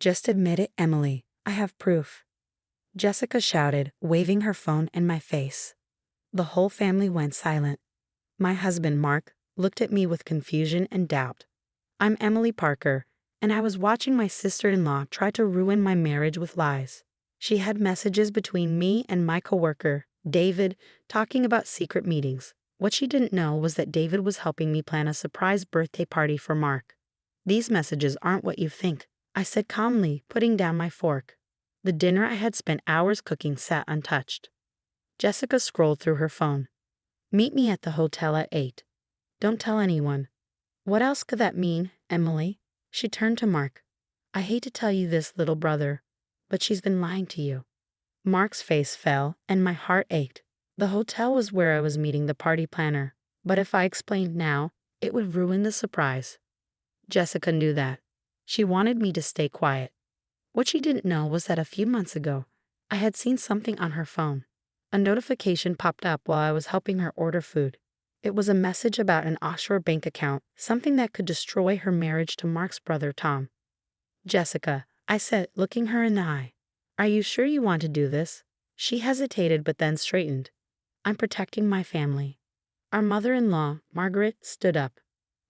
Just admit it, Emily. I have proof. Jessica shouted, waving her phone in my face. The whole family went silent. My husband, Mark, looked at me with confusion and doubt. I'm Emily Parker, and I was watching my sister-in-law try to ruin my marriage with lies. She had messages between me and my coworker, David, talking about secret meetings. What she didn't know was that David was helping me plan a surprise birthday party for Mark. These messages aren't what you think, I said calmly, putting down my fork. The dinner I had spent hours cooking sat untouched. Jessica scrolled through her phone. Meet me at the hotel at 8. Don't tell anyone. What else could that mean, Emily? She turned to Mark. I hate to tell you this, little brother, but she's been lying to you. Mark's face fell, and my heart ached. The hotel was where I was meeting the party planner, but if I explained now, it would ruin the surprise. Jessica knew that. She wanted me to stay quiet. What she didn't know was that a few months ago, I had seen something on her phone. A notification popped up while I was helping her order food. It was a message about an offshore bank account, something that could destroy her marriage to Mark's brother, Tom. Jessica, I said, looking her in the eye. Are you sure you want to do this? She hesitated but then straightened. I'm protecting my family. Our mother-in-law, Margaret, stood up.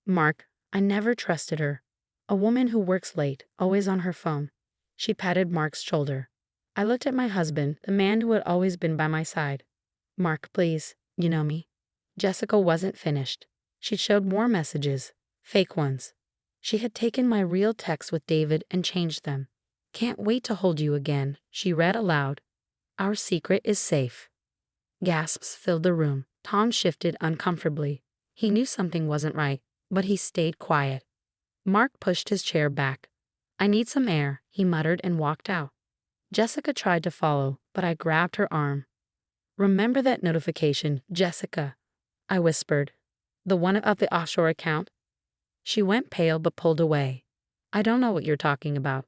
Mark, I never trusted her. A woman who works late, always on her phone. She patted Mark's shoulder. I looked at my husband, the man who had always been by my side. Mark, please, you know me. Jessica wasn't finished. She showed more messages, fake ones. She had taken my real texts with David and changed them. Can't wait to hold you again, she read aloud. Our secret is safe. Gasps filled the room. Tom shifted uncomfortably. He knew something wasn't right, but he stayed quiet. Mark pushed his chair back. I need some air, he muttered and walked out. Jessica tried to follow, but I grabbed her arm. Remember that notification, Jessica? I whispered. The one of the offshore account? She went pale but pulled away. I don't know what you're talking about.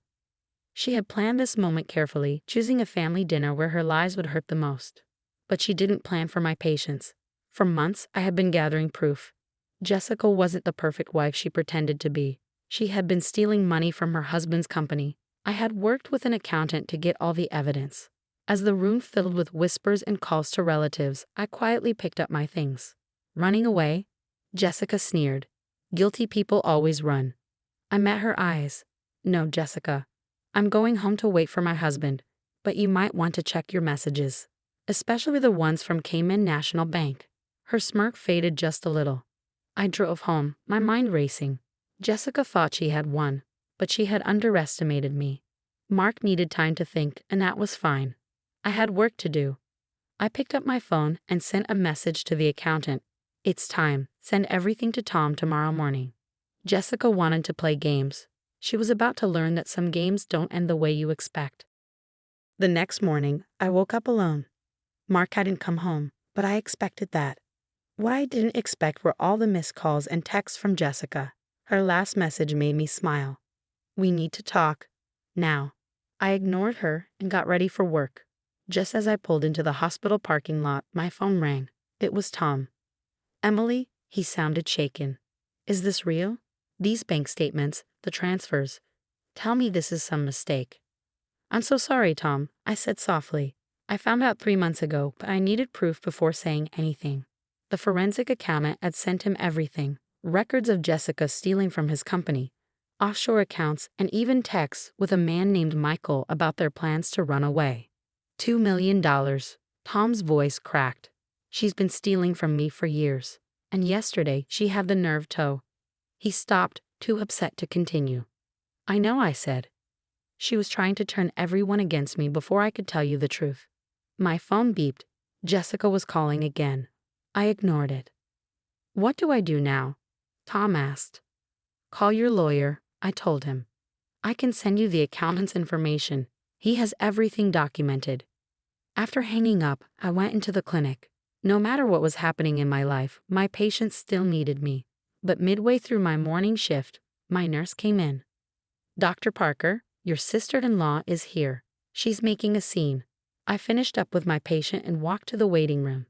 She had planned this moment carefully, choosing a family dinner where her lies would hurt the most. But she didn't plan for my patience. For months, I had been gathering proof. Jessica wasn't the perfect wife she pretended to be. She had been stealing money from her husband's company. I had worked with an accountant to get all the evidence. As the room filled with whispers and calls to relatives, I quietly picked up my things. Running away? Jessica sneered. Guilty people always run. I met her eyes. No, Jessica. I'm going home to wait for my husband, but you might want to check your messages, especially the ones from Cayman National Bank. Her smirk faded just a little. I drove home, my mind racing. Jessica thought she had won, but she had underestimated me. Mark needed time to think, and that was fine. I had work to do. I picked up my phone and sent a message to the accountant. It's time. Send everything to Tom tomorrow morning. Jessica wanted to play games. She was about to learn that some games don't end the way you expect. The next morning, I woke up alone. Mark hadn't come home, but I expected that. What I didn't expect were all the missed calls and texts from Jessica. Her last message made me smile. We need to talk. Now. I ignored her and got ready for work. Just as I pulled into the hospital parking lot, my phone rang. It was Tom. Emily, he sounded shaken. Is this real? These bank statements, the transfers. Tell me this is some mistake. I'm so sorry, Tom, I said softly. I found out 3 months ago, but I needed proof before saying anything. The forensic accountant had sent him everything. Records of Jessica stealing from his company, offshore accounts, and even texts with a man named Michael about their plans to run away. $2 million. Tom's voice cracked. She's been stealing from me for years, and yesterday she had the nerve to. He stopped, too upset to continue. I know, I said. She was trying to turn everyone against me before I could tell you the truth. My phone beeped. Jessica was calling again. I ignored it. What do I do now? Tom asked. Call your lawyer, I told him. I can send you the accountant's information. He has everything documented. After hanging up, I went into the clinic. No matter what was happening in my life, my patients still needed me. But midway through my morning shift, my nurse came in. Dr. Parker, your sister-in-law is here. She's making a scene. I finished up with my patient and walked to the waiting room.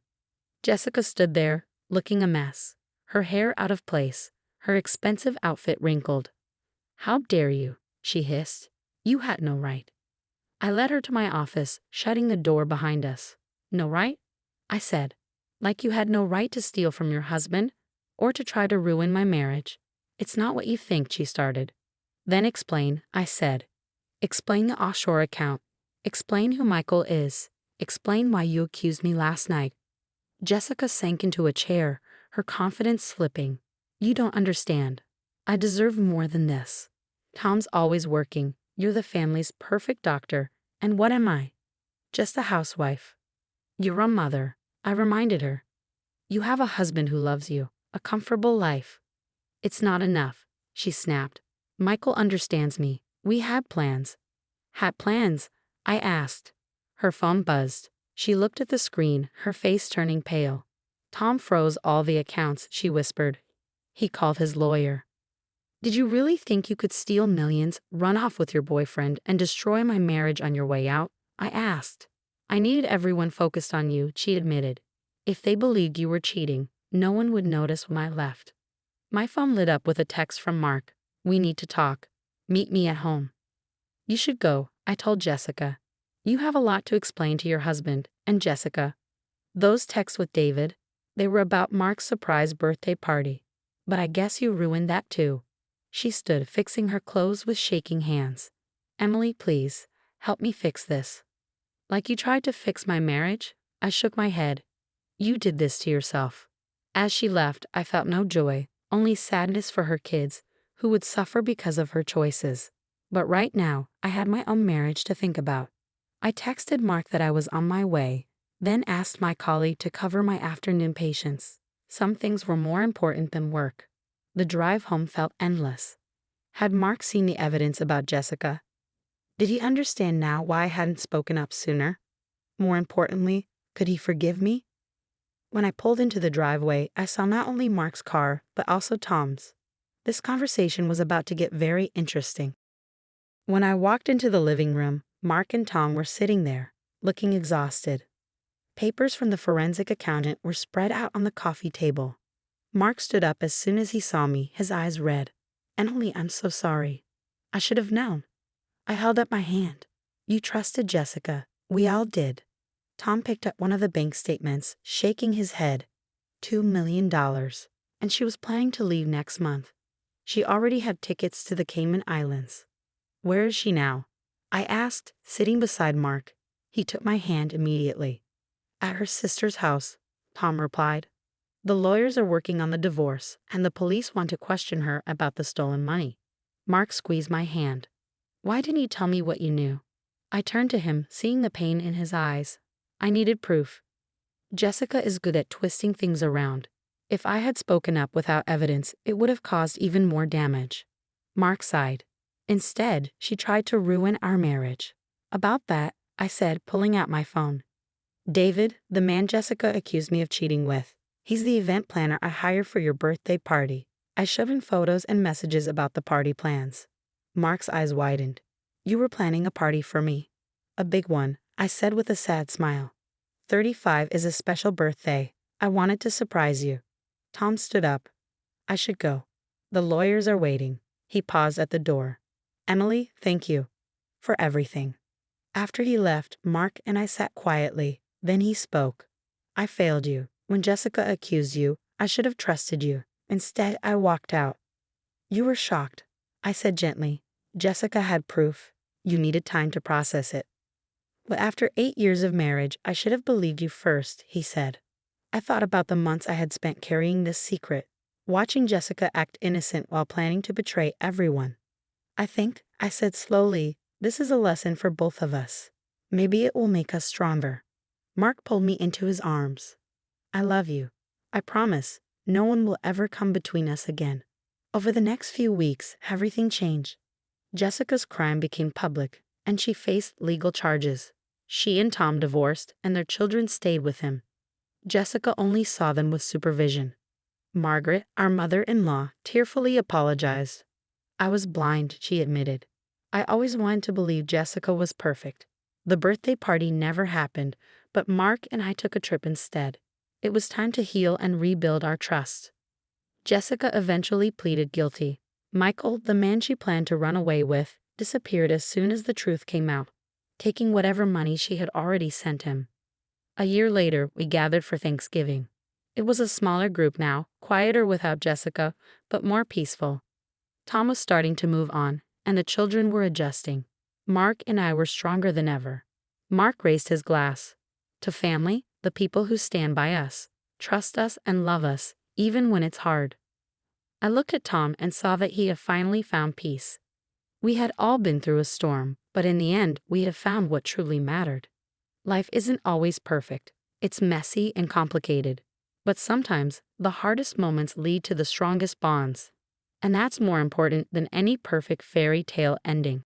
Jessica stood there, looking a mess, her hair out of place, her expensive outfit wrinkled. How dare you, she hissed. You had no right. I led her to my office, shutting the door behind us. No right? I said. Like you had no right to steal from your husband, or to try to ruin my marriage. It's not what you think, she started. Then explain, I said. Explain the offshore account. Explain who Michael is. Explain why you accused me last night. Jessica sank into a chair, her confidence slipping. You don't understand. I deserve more than this. Tom's always working. You're the family's perfect doctor. And what am I? Just a housewife. You're a mother, I reminded her. You have a husband who loves you, a comfortable life. It's not enough, she snapped. Michael understands me. We had plans. Had plans? I asked. Her phone buzzed. She looked at the screen, her face turning pale. Tom froze all the accounts, she whispered. He called his lawyer. Did you really think you could steal millions, run off with your boyfriend, and destroy my marriage on your way out? I asked. I needed everyone focused on you, she admitted. If they believed you were cheating, no one would notice when I left. My phone lit up with a text from Mark. We need to talk. Meet me at home. You should go, I told Jessica. You have a lot to explain to your husband, and Jessica. Those texts with David, they were about Mark's surprise birthday party. But I guess you ruined that too. She stood fixing her clothes with shaking hands. Emily, please, help me fix this. Like you tried to fix my marriage? I shook my head. You did this to yourself. As she left, I felt no joy, only sadness for her kids, who would suffer because of her choices. But right now, I had my own marriage to think about. I texted Mark that I was on my way, then asked my colleague to cover my afternoon patients. Some things were more important than work. The drive home felt endless. Had Mark seen the evidence about Jessica? Did he understand now why I hadn't spoken up sooner? More importantly, could he forgive me? When I pulled into the driveway, I saw not only Mark's car, but also Tom's. This conversation was about to get very interesting. When I walked into the living room, Mark and Tom were sitting there, looking exhausted. Papers from the forensic accountant were spread out on the coffee table. Mark stood up as soon as he saw me, his eyes red. Emily, I'm so sorry. I should have known. I held up my hand. You trusted Jessica. We all did. Tom picked up one of the bank statements, shaking his head. $2 million. And she was planning to leave next month. She already had tickets to the Cayman Islands. Where is she now? I asked, sitting beside Mark. He took my hand immediately. At her sister's house, Tom replied. The lawyers are working on the divorce, and the police want to question her about the stolen money. Mark squeezed my hand. Why didn't you tell me what you knew? I turned to him, seeing the pain in his eyes. I needed proof. Jessica is good at twisting things around. If I had spoken up without evidence, it would have caused even more damage. Mark sighed. Instead, she tried to ruin our marriage. About that, I said, pulling out my phone. David, the man Jessica accused me of cheating with. He's the event planner I hired for your birthday party. I shoved in photos and messages about the party plans. Mark's eyes widened. You were planning a party for me. A big one, I said with a sad smile. 35 is a special birthday. I wanted to surprise you. Tom stood up. I should go. The lawyers are waiting. He paused at the door. Emily, thank you. For everything. After he left, Mark and I sat quietly. Then he spoke. I failed you. When Jessica accused you, I should have trusted you. Instead, I walked out. You were shocked. I said gently. Jessica had proof. You needed time to process it. But after 8 years of marriage, I should have believed you first, he said. I thought about the months I had spent carrying this secret, watching Jessica act innocent while planning to betray everyone. I think, I said slowly, this is a lesson for both of us. Maybe it will make us stronger. Mark pulled me into his arms. I love you. I promise, no one will ever come between us again. Over the next few weeks, everything changed. Jessica's crime became public, and she faced legal charges. She and Tom divorced, and their children stayed with him. Jessica only saw them with supervision. Margaret, our mother-in-law, tearfully apologized. I was blind, she admitted. I always wanted to believe Jessica was perfect. The birthday party never happened, but Mark and I took a trip instead. It was time to heal and rebuild our trust. Jessica eventually pleaded guilty. Michael, the man she planned to run away with, disappeared as soon as the truth came out, taking whatever money she had already sent him. A year later, we gathered for Thanksgiving. It was a smaller group now, quieter without Jessica, but more peaceful. Tom was starting to move on, and the children were adjusting. Mark and I were stronger than ever. Mark raised his glass. To family, the people who stand by us, trust us, and love us, even when it's hard. I looked at Tom and saw that he had finally found peace. We had all been through a storm, but in the end, we had found what truly mattered. Life isn't always perfect. It's messy and complicated. But sometimes, the hardest moments lead to the strongest bonds. And that's more important than any perfect fairy tale ending.